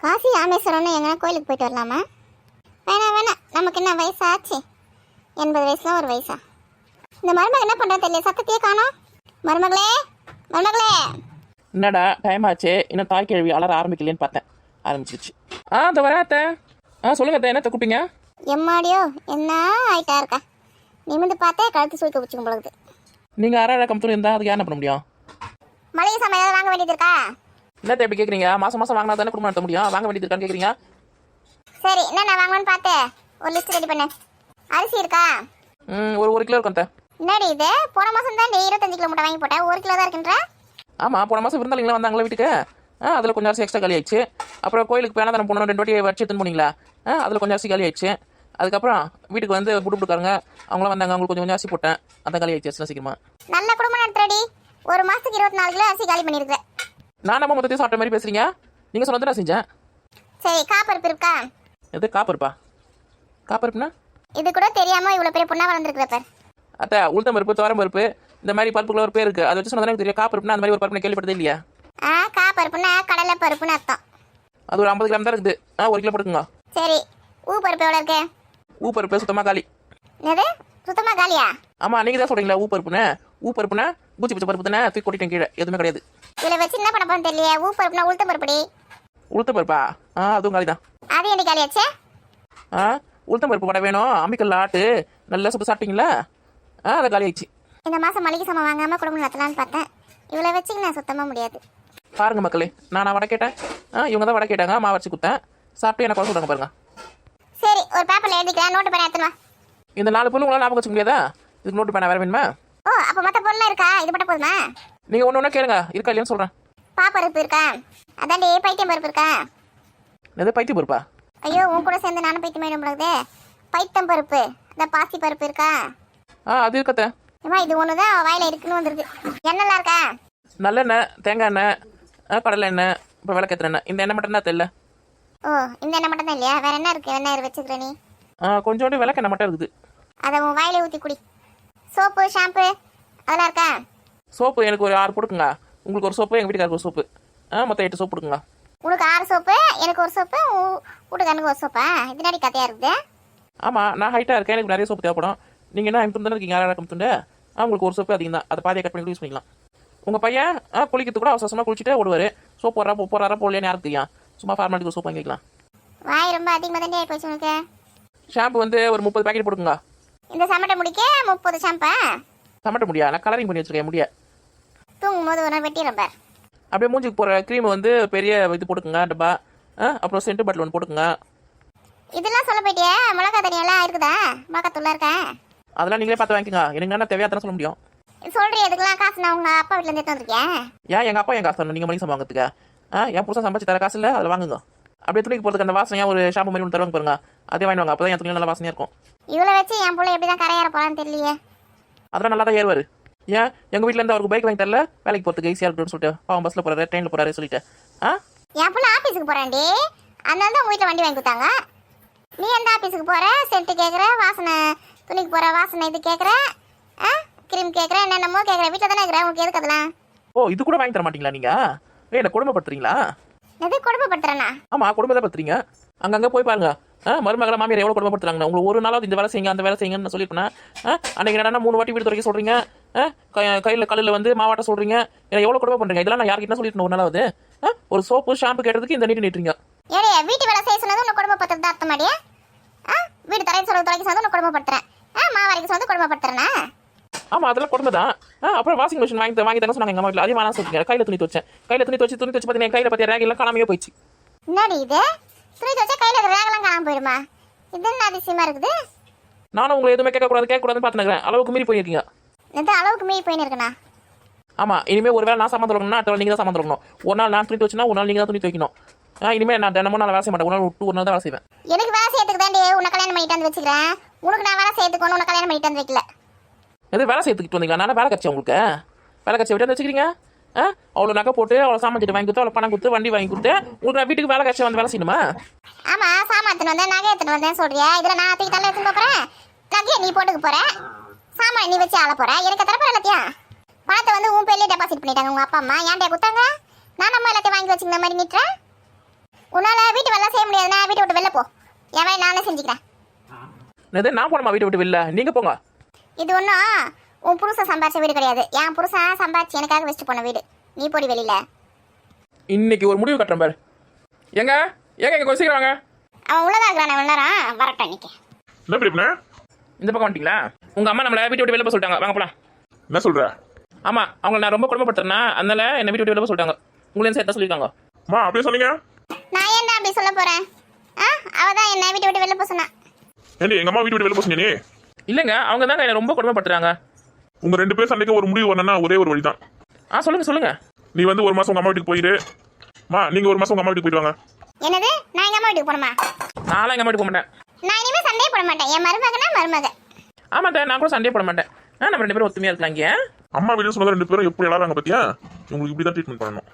காசி ராமேஸ்வரம்னு எங்கன்னா கோயிலுக்கு போயிட்டு வரலாமா? வேணாம், நமக்கு என்ன வயசாச்சு? 80 வயசுலாம் ஒரு வயசா? இந்த மருமக என்ன பண்ணுறா தெரியல, சத்தத்தையே காணோம். மருமகளே, என்னடா டைம் ஆச்சு, இன்னும் தாய் கேள்வி அலற ஆரம்பிக்கலன்னு பார்த்தேன். ஆரம்பிச்சிருச்சு. இந்த வரேன் அத்தை. சொல்லுங்க அத்தை, என்னத்தை கூப்பிட்டீங்க? எம்மாடியோ, என்ன ஆயிட்டா இருக்கா? நிமிந்து பார்த்தே கழுத்து சுருக்க வச்சுக்கும் பொழுது. நீங்கள் அரை கம்பெனி இருந்தால் அதுக்கு என்ன பண்ண முடியும்? மளிகை சாமான் ஏதாவது வாங்க வேண்டியது இருக்கா? என்னத்தை எப்படி கேட்குறீங்க? மாதம் வாங்கினா தானே குடும்பம் நடத்த முடியும். வாங்க வேண்டியது இருக்கான்னு கேட்குறீங்க? சரி, என்ன வாங்கணும்னு பார்த்தேன். ஒரு லிஸ்ட் ரெடி பண்ணு. அரிசி இருக்கா? ஒரு கிலோ இருக்கும் அத்தை. என்னடி இது, போன மாதம் தான் 25 கிலோ மூட்டை வாங்கி போட்டேன், 1 கிலோ தான் இருக்குன்ற. ஆமாம், போன மாதம் விருந்தாளிங்களா வந்தாங்களா வீட்டுக்கு? அதில் கொஞ்சம் அரிசி எக்ஸ்ட்ரா காலி ஆயிடுச்சு. அப்புறம் கோயிலுக்கு பேனா தானே போனோம், 2 வாட்டி வச்சு எடுத்துன்னு போனீங்களா? அதில் கொஞ்சம் அரிசி காலி ஆயிடுச்சு. அதுக்கப்புறம் வீட்டுக்கு வந்து புடுக்காரங்க அவங்களாம் வந்தாங்க, அவங்களுக்கு கொஞ்சம் அரிசி போட்டேன், அதான் காலி ஆயிடுச்சு சீக்கிரமா. நல்ல குடும்பம் நடத்துறடி. ஒரு மாதத்துக்கு 24 கிலோ அரிசி காலி பண்ணியிருக்கேன். நான் நம்ம மொத்தத்தையும் சாப்பிட்ட மாதிரி பேசுறீங்க. நீங்கள் சொன்னது நான் செஞ்சேன். சரி, காப்பருப்பு இருக்கா? எது காப்பருப்பா? காப்பருப்புனா இது கூட தெரியாம இவ்வளோ பெரிய பொண்ணா வளர்ந்துருக்குற பேர். அத்தை, உளுத்தம் பருப்பு, துவரம் பருப்பு, இந்த மாதிரி பருப்புக்குள்ள ஒரு பேர் இருக்கு. அதை வச்சு சொன்னது எனக்கு தெரியும். காப்பருப்புனா அந்த மாதிரி ஒரு பருப்பு கேள்விப்பட்டதே இல்லையா? காப்பருப்புனா கடலை பருப்புன்னு அர்த்தம். அது ஒரு 50 கிராம் தான் இருக்குது. 1 கிலோ போட்டுக்குங்க. சரி, ஊ பருப்பு எவ்வளோ இருக்கு? ஊ பருப்பு சுத்தமாக காலி. என்னது, சுத்தமாக காலியா? ஆமாம், நீங்கள் தான் சொல்கிறீங்களா ஊ பருப்புனா பூச்சி பூச்சி பருப்பு தானே, தூக்கி கொட்டிட்டேன் கீழே, எதுவுமே கிடையாது. இதில் வச்சு என்ன பண்ண போறேன்னு தெரியலையே. ஊ பருப்புனா உளுத்த பருப்புடி. உளுத்த பருப்பா? அதுவும் காலி தான். அது என்ன காலியாச்சே? உளுத்தம் பருப்பு கூட வேணும். அம்மிக்கல்ல ஆட்டு நல்லா சுட்டு சாப்பிட்டீங்களா? அதை காலி ஆயிடுச்சு. இந்த மாதம் மளிகை சாமான் வாங்காமல் குடும்பம் நடத்தலான்னு பார்த்தேன். இவ்வளோ வச்சுக்கு நான் சுத்தமாக முடியாது. பாருங்க மக்களே, நான் வடை கேட்டேன். இவங்க தான் வடை கேட்டாங்க, மாவு வச்சு கொடுத்தேன். சாப்பிட்டு எனக்கு குறை சொல்கிறாங்க பாருங்க. சரி, ஒரு பேப்பரில் எழுதிக்கிறேன், நோட்டு பேனா எடுத்துன்னு வா. இந்த 4 பொருள் உங்களால் ஞாபகம் வச்சுக்க முடியாதா? இதுக்கு நோட்டு பேனா வேற வேணுமா? அப்போ மற்ற பொருள்லாம் இருக்கா? இது மட்டும் போதுமா? நீங்கள் ஒன்று கேளுங்க, இருக்கா இல்லையான்னு சொல்கிறேன். பாப்பருப்பு இருக்கா? அதாண்டி பைத்தியம் பருப்பு இருக்கா? எது பைத்திய பருப்பா? ஐயோ, உன் கூட சேர்ந்து நானும் பைத்தியம் ஆயிடும் போலதே. பைத்தம் பருப்பு, இந்த பாசி பருப்பு இருக்கா? அது இருக்கத்த. ஏமா, இது ஒன்று தான் வாயில இருக்குன்னு வந்துருக்கு. எண்ணெய்லாம் இருக்கா? நல்லெண்ணெய், தேங்காய் எண்ணெய், கடலை எண்ணெய், இப்போ விளக்கேற்றுற எண்ணெய். இந்த எண்ணெய் மட்டும் தான் தெரியல. இந்த எண்ணெய் மட்டும் தான் இல்லையா? வேற என்ன இருக்கு? எண்ணெய் வச்சுக்கிற நீ? கொஞ்சோண்டு விளக்கெண்ணெய் மட்டும் இருக்குது. அதை உன் வாயில ஊற்றி குடி. சோப்பு, ஷாம்பு அதெல்லாம் இருக்கா? சோப்பு எனக்கு ஒரு 6 போட்டுக்குங்க. உங்களுக்கு ஒரு சோப்பு, எங்கள் வீட்டுக்காருக்கு ஒரு சோப்பு. மொத்தம் 8 சோப்பு கொடுக்குங்க. உனக்கு 6 சோப்பு, எனக்கு ஒரு சோப்பு, வீட்டுக்காரனுக்கு ஒரு சோப்பா? இதனாடி கதையா இருக்குது. ஆமாம், நான் ஹைட்டாக இருக்கேன், எனக்கு நிறைய சோப்பு தேவைப்படும். நீங்கள் என்ன துண்டு தானே இருக்கீங்க, 6 துண்டு. உங்களுக்கு ஒரு சோப்பு அதிகம் தான், அதை பாதியை கட் பண்ணி யூஸ் பண்ணிக்கலாம். உங்கள் பையன் குளிக்கிறது கூட அவசரமாக குளிச்சுட்டே ஓடுவார். சோப்பு போடுறாரா போடலையான்னு யாருக்கு தெரியும்? சும்மா ஃபார்மாலிட்டிக்கு சோப்பு வாங்கிக்கலாம். வாய் ரொம்ப அதிகமாக தான் ஆகிப்போச்சு உனக்கு. ஷாம்பு வந்து ஒரு 30 பேக்கெட் போடுங்க. இந்த சமட்டை முடிக்க 30 ஷாம்பா? சமட்ட முடியா? நான் கலரிங் பண்ணி வச்சுருக்கேன் முடிய. தூங்கும் போது ஒரு வெட்டிடுறேன் பார். அப்படியே மூஞ்சிக்கு போகிற க்ரீம் வந்து பெரிய இது போட்டுக்குங்க டப்பா. அப்புறம் சென்ட் பாட்டில் ஒன்று போட்டுக்குங்க. இதெல்லாம் சொல்ல போயிட்டியே. மிளகா தனியெல்லாம் இருக்குதா? மிளகா தூளா இருக்கா? அதெல்லாம் நீங்களே பார்த்து வாங்கிக்கோங்க. எனக்கு என்ன தேவையா தானே சொல்ல முடியும். சொல்றீ, எதுக்கெல்லாம் காசு நான் உங்க அப்பா வீட்டில் இருந்து வந்திருக்கேன். ஏன் எங்கள் அப்பா என் காசு தரணும் நீங்கள் மளிகை சாமான் வாங்கிறதுக்கு? என் புதுசாக சம்பாதிச்சு தர காசு இல்லை, அதில் வாங்குங்க. அப்படியே துணிக்கு போகிறதுக்கு அந்த வாசனையாக ஒரு ஷாம்பு மாதிரி ஒன்று தருவாங்க பாருங்க, அதே வாங்கிடுவாங்க. அப்போ தான் என் துணியில் நல்லா வாசனையாக இருக்கும். இவ்வளோ வச்சு என் பிள்ளை எப்படி தான் கரையேற போகிறான்னு தெரியலையே. அதெல்லாம் நல்லா தான் ஏறுவார். ஏன் எங்கள் வீட்டில் இருந்து அவருக்கு பைக் வாங்கி தரல, வேலைக்கு போகிறதுக்கு ஈஸியாக இருக்குன்னு சொல்லிட்டு பாவம் பஸ்ஸில் போகிறாரு, ட்ரெயினில் போகிறாரு சொல்லிட்டு. என் பிள்ளை ஆஃபீஸுக்கு போகிறான்டி, அதனால தான் உங்கள் வீட்டில் வண்டி வாங்கி கொடுத்தாங்க. நீ எந்த ஆஃபீஸுக்கு போகிற? சென்ட்டு கேட்குற, வாசனை துணிக்கு போகிற வாசனை இது கேட்குற, கிரீம் கேட்குற, என்னென்னமோ கேட்குற. வீட்டில் தானே இருக்கிற, உங்களுக்கு எதுக்கு அதெல்லாம்? இது கூட வாங்கி தர மாட்டீங்களா நீங்கள்? என்ன கொடுமைப்படுத்துறீங்களா? எது கொடுமைப்படுத்துறேன்னா? ஆமாம், கொடுமை தான் படுத்துறீங்க. அங்கங்கே போய் பாருங்க, மருமகளை மாமியார் எவ்வளோ கொடுமைப்படுத்துறாங்க. உங்களுக்கு ஒரு நாளாவது இந்த வேலை செய்யுங்க அந்த வேலை செய்யுங்கன்னு சொல்லியிருப்பேன். அன்றைக்கி என்னன்னா 3 வாட்டி வீடு துறைக்க சொல்கிறீங்க, கையில் கல்லில் வந்து மாவாட்ட சொல்கிறீங்க. ஏன்னா எவ்வளோ கொடுமை பண்ணுறீங்க. இதெல்லாம் நான் யார்கிட்ட சொல்லிட்டு ஒரு நாளாவது ஒரு சோப்பு ஷாம்பு கேட்டதுக்கு இந்த நீட்டுறீங்க. ஏடே, வீட்டு வேலை செய்ய சொன்னது உன்னை கொடுமைப்படுத்துறது அர்த்தம் மாடியா? வீடு தரையை சொல்ல துறைக்க சொன்னது உன்னை கொடுமைப்படுத்துறேன், மாவரைக்கு சொன்னது கொடுமைப்படுத்துறேன்னா? ஆமாம், அதெல்லாம் கொடுமை தான். அப்புறம் வாஷிங் மிஷின் வாங்கி தரேன்னு சொன்னாங்க எங்கள் வீட்டில். அதே மாதிரி சொல்லுங்க. கையில் துணி துவச்சேன், துணி துவச்சு பார்த்தீங்கன்னா கையில் பற்றிய ரேக் எல்லாம் காணாமையே போயிடுச்சு. என்னடி இது, துணி துவச்சா கையில் ரேகெல்லாம் காணாம போயிடுமா? இது என்ன அதிசயமா இருக்குது? நானும் உங்களை எதுவுமே கேட்கக்கூடாதுன்னு பார்த்துக்கிறேன். அளவுக்கு மீறி போயிருக்கீங்க. எது அளவுக்கு மீறி போயின்னு இருக்குண்ணா? ஆமாம், இனிமேல் ஒரு வேளை நான் சாமான் தொடங்கணும்னா அடுத்த நீங்கள் தான் சாமான் தொடங்கணும். ஒரு நாள் நான் துணி துவச்சுனா ஒரு நாள் நீங்கள் தான் துணி துவைக்கணும். இனிமேல் நான் தினமும் நான் வேலை செய்ய மாட்டேன். ஒரு நாள் விட்டு ஒரு நாள் தான் வேலை செய்வேன். எனக்கு வேலை செய்யறதுக்கு தாண்டி உன்னை கல்யாணம் பண்ணிட்டு வந்து வச்சுக்கிறேன். உனக்கு நான் வேலை செய்யறதுக்கு உன்னை கல்யாணம் பண்ணிட்டு வந்து வைக்கல. எது வேலை செய்யறதுக்கு வந்தீங்களா? நான் வேலை கட்சி உங்களுக்கு வேலை கட்சி விட்டு வச்சுக்கிறீங்க. அவ்வளோ நகை போட்டு அவ்வளோ சாமான் சீட்டு வாங்கி கொடுத்து அவ்வளோ பணம் கொடுத்து வண்டி வாங்கி கொடுத்து உங்களுக்கு நான் வீட்டுக்கு வேலை கட்சி வந்து வேலை செய்யணுமா? ஆமாம், சாமான் எடுத்துன்னு வந்தேன், நகை எடுத்துன்னு வந்தேன் சொல்றியா? இதில் நான் தூக்கி தலை எடுத்துன்னு போகிறேன், நகையை நீ போட்டுக்க போகிற, சாமான் நீ வச்சு ஆள போகிற, எனக்கு தரப்போற எல்லாத்தையும். பணத்தை வந்து உன் பேர்லேயே டெபாசிட் பண்ணிட்டாங்க உங்கள் அப்பா அம்மா. ஏன்டா கொடுத்தாங்க? நான் நம்ம எல்லாத்தையும் வாங்கி வச்சுக்கிற மாதிரி நிட்டுறேன். உன்னால் என்னால செய்ய முடியாது. நான் வீட்டை விட்டு வெளில போ. என் வேலை நானே செஞ்சுக்கிறேன். என்னது நான் போனமா வீட்டை விட்டு வெளில? நீங்கள் போங்க. இது ஒன்றும் உன் புருஷன் சம்பாரிச்ச வீடு கிடையாது. என் புருஷன் சம்பாரிச்சு எனக்காக வச்சுட்டு போன வீடு. நீ போடி வெளியில. இன்னைக்கு ஒரு முடிவு கட்டுறேன் பாரு. எங்க கொஞ்சம் சீக்கிரம் வாங்க. அவன் உள்ளதா இருக்கிறான். விளாட்றான். வரட்டும் இன்னைக்கு. என்ன பெரியப்பண்ணே? இந்த பக்கம் வந்துட்டீங்களா? உங்கள் அம்மா நம்மளை வீட்டை விட்டு வெளில போக சொல்லிட்டாங்க. வாங்க போலாம். என்ன சொல்ற? ஆமாம், அவங்களை நான் ரொம்ப கொடுமைப்படுத்துறேன்னா அதனால என்னை வீட்டை விட்டு வெளில போக சொல்லிட்டாங்க. உங்களையும் சேர்த்தா சொல்லியிருக்காங்க. அம்மா அப்படியே சொன்னீங்க? நான் என்ன அப்படி சொல்ல போறேன்? அவதான் என்ன வீட்டை விட்டு வெளில போக சொன்னான். ஏண்டி எங்க அம்மா வீட்டு விட்டு வெளில போக சொன்னீங்க? இல்லைங்க, அவங்க தாங்க என்னை ரொம்ப கொடுமைப்படுத்துறாங்க. உங்க 2 பேர் சண்டைக்கு ஒரு முடிவு வரணும்னா ஒரே ஒரு வழி தான். சொல்லுங்க. நீ வந்து 1 மாசம் உங்க அம்மா வீட்டுக்கு போயிரு. நீங்க 1 மாசம் உங்க அம்மா வீட்டுக்கு போயிட்டு வாங்க. என்னது? நான் எங்க அம்மா வீட்டுக்கு போகணுமா? நான்லாம் எங்கள் வீட்டுக்கு போக மாட்டேன். நான் இனிமே சண்டையே போட மாட்டேன். என் மருமகனா மருமக. ஆமாம் தான், நான் கூட சண்டே போட மாட்டேன். நம்ம 2 பேரும் ஒத்துமையாக இருக்கலாம். இங்கே அம்மா வீடு சொன்னது 2 பேரும் எப்படி எல்லாரும் பாத்தியா? உங்களுக்கு இப்படி தான் ட்ரீட்மெண்ட் பண்ணணும்.